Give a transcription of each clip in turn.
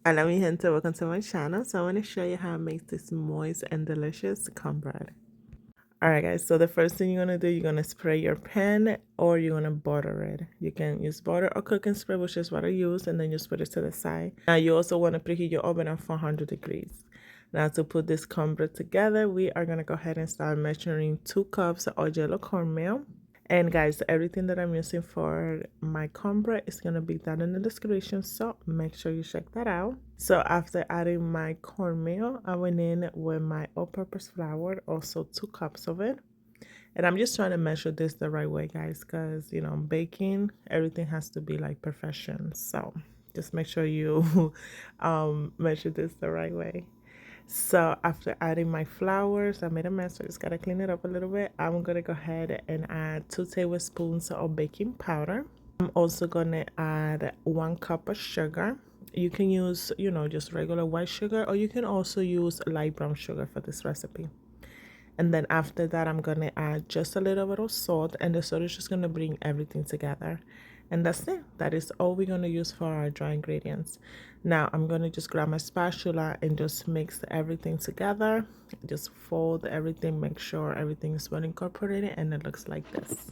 Hola mi gente, welcome to my channel. So I want to show you how I make this moist and delicious cornbread. Alright guys, so the first thing you're going to do, you're going to spray your pan or you're going to butter it. You can use butter or cooking spray, which is what I use, and then just put it to the side. Now you also want to preheat your oven at 400 degrees. Now to put this cornbread together, we are going to go ahead and start measuring 2 cups of yellow cornmeal. And guys, everything that I'm using for my cornbread is going to be down in the description, so make sure you check that out. So after adding my cornmeal, I went in with my all-purpose flour, also 2 cups of it. And I'm just trying to measure this the right way, guys, because, you know, baking, everything has to be like perfection. So just make sure you measure this the right way. So after adding my flours, I made a mess, so I just gotta clean it up a little bit. I'm gonna go ahead and add 2 tablespoons of baking powder. I'm also gonna add 1 cup of sugar. You can use, you know, just regular white sugar, or you can also use light brown sugar for this recipe. And then after that, I'm gonna add just a little bit of salt, and the salt is just gonna bring everything together. And that's it. That is all we're gonna use for our dry ingredients. Now I'm gonna just grab my spatula and just mix everything together. Just fold everything, make sure everything is well incorporated, and it looks like this.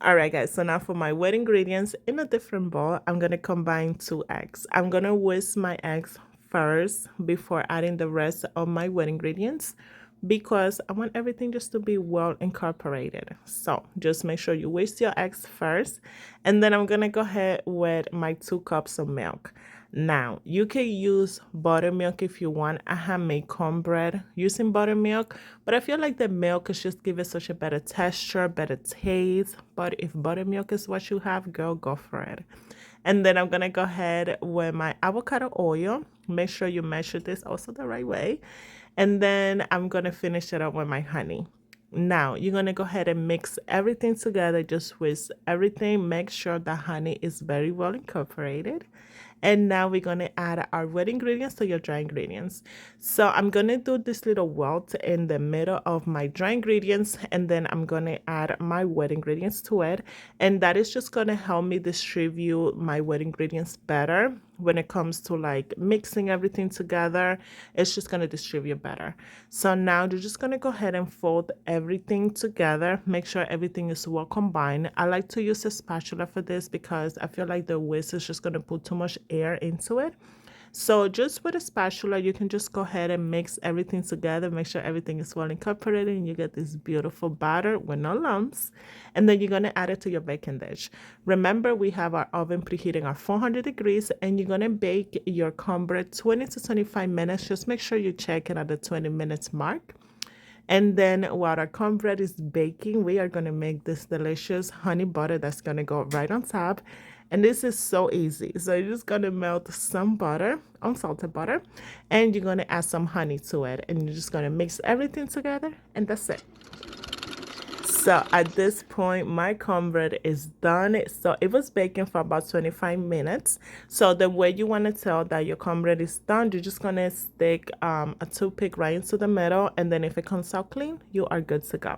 Alright guys, so now for my wet ingredients, in a different bowl, I'm going to combine 2 eggs. I'm going to whisk my eggs first before adding the rest of my wet ingredients because I want everything just to be well incorporated. So just make sure you whisk your eggs first, and then I'm going to go ahead with my 2 cups of milk. Now, you can use buttermilk if you want. I have made cornbread using buttermilk, but I feel like the milk is just give it such a better texture, better taste. But if buttermilk is what you have, girl, go for it. And then I'm going to go ahead with my avocado oil. Make sure you measure this also the right way. And then I'm going to finish it up with my honey. Now, you're going to go ahead and mix everything together. Just whisk everything. Make sure the honey is very well incorporated. And now we're going to add our wet ingredients to your dry ingredients. So I'm going to do this little welt in the middle of my dry ingredients, and then I'm going to add my wet ingredients to it. And that is just going to help me distribute my wet ingredients better when it comes to like mixing everything together. It's just going to distribute better. So now you're just going to go ahead and fold everything together. Make sure everything is well combined. I like to use a spatula for this because I feel like the whisk is just going to put too much air into it. So just with a spatula, you can just go ahead and mix everything together. Make sure everything is well incorporated, and you get this beautiful batter with no lumps. And then you're going to add it to your baking dish. Remember, we have our oven preheating at 400 degrees, and you're going to bake your cornbread 20 to 25 minutes. Just make sure you check it at the 20 minutes mark. And then while our cornbread is baking, we are going to make this delicious honey butter that's going to go right on top. And this is so easy. So you're just going to melt some butter, unsalted butter, and you're going to add some honey to it. And you're just going to mix everything together, and that's it. So at this point, my cornbread is done. So it was baking for about 25 minutes. So the way you want to tell that your cornbread is done, you're just going to stick a toothpick right into the middle. And then if it comes out clean, you are good to go.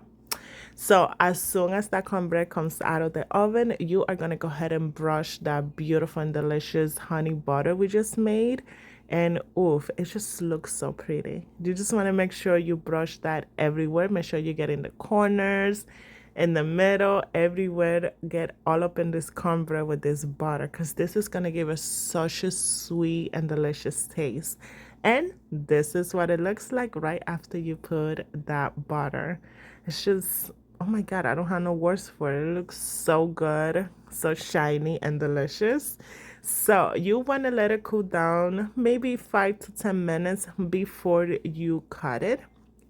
So as soon as that cornbread comes out of the oven, you are going to go ahead and brush that beautiful and delicious honey butter we just made. And oof, it just looks so pretty. You just want to make sure you brush that everywhere. Make sure you get in the corners, in the middle, everywhere. Get all up in this cornbread with this butter, because this is going to give us such a sweet and delicious taste. And this is what it looks like right after you put that butter. It's just, oh my God, I don't have no words for it. It looks so good, so shiny and delicious. So you want to let it cool down maybe 5 to 10 minutes before you cut it.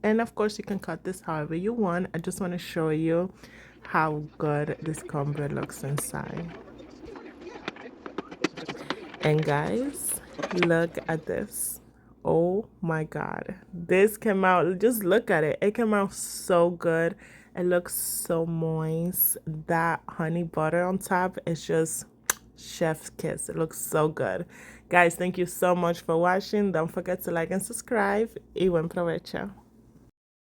And of course, you can cut this however you want. I just want to show you how good this cornbread looks inside. And guys, look at this. Oh my God. This came out, just look at it. It came out so good. It looks so moist. That honey butter on top is just chef's kiss. It looks so good. Guys, thank you so much for watching. Don't forget to like and subscribe. Y buen provecho.